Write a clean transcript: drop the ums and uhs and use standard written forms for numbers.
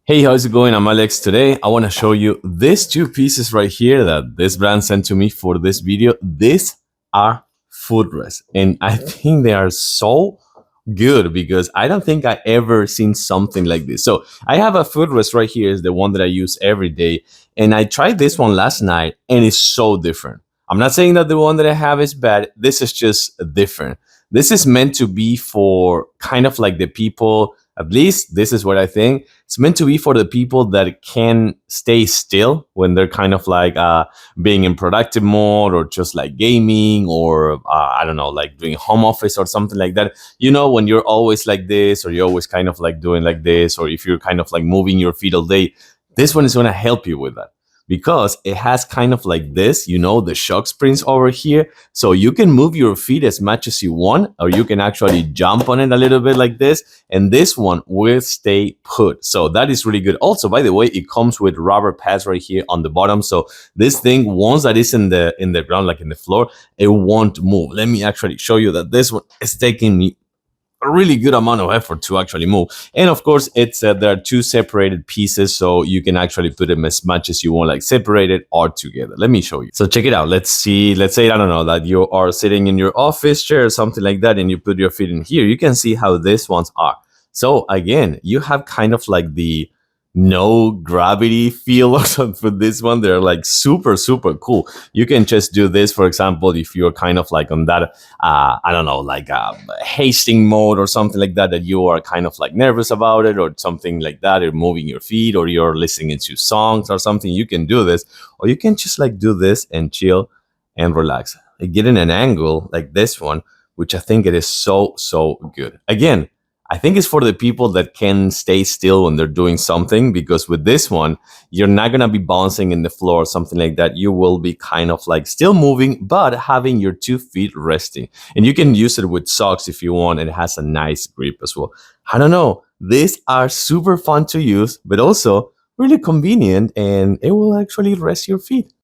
Hey, how's it going? I'm Alex. Today, I want to show you these two pieces right here that this brand sent to me for this video. These are footrest, and I think they are so good because I don't think I ever seen something like this. So I have a footrest right here, is the one that I use every day, and I tried this one last night, and it's so different. I'm not saying that the one that I have is bad. This is just different. This is meant to be for kind of like the people. At least this is what I think it's meant to be for the people that can stay still when they're kind of like being in productive mode or just like gaming or I don't know, like doing home office or something like that. You know, when you're always like this or you're always kind of like doing like this, or if you're kind of like moving your feet all day, this one is going to help you with that because it has kind of like this, you know, the shock springs over here. So you can move your feet as much as you want, or you can actually jump on it a little bit like this. And this one will stay put. So that is really good. Also, by the way, it comes with rubber pads right here on the bottom. So this thing, once that is in the ground, like in the floor, it won't move. Let me actually show you that this one is taking me a really good amount of effort to actually move. And of course, it's there are two separated pieces, so you can actually put them as much as you want, like separated or together. Let me show you. So check it out. Let's see. Let's say, I don't know, that you are sitting in your office chair or something like that, and you put your feet in here. You can see how these ones are. So again, you have kind of like the no gravity feel or something for this one. They're like super, super cool. You can just do this, for example, if you're kind of like on that I don't know, like hasting mode or something like that, that you are kind of like nervous about it or something like that, or moving your feet, or you're listening to songs or something, you can do this. Or you can just like do this and chill and relax. Like, get in an angle like this one, which I think it is so, so good. Again, I think it's for the people that can stay still when they're doing something, because with this one, you're not going to be bouncing in the floor or something like that. You will be kind of like still moving, but having your 2 feet resting. And you can use it with socks if you want. And it has a nice grip as well. I don't know. These are super fun to use, but also really convenient, and it will actually rest your feet.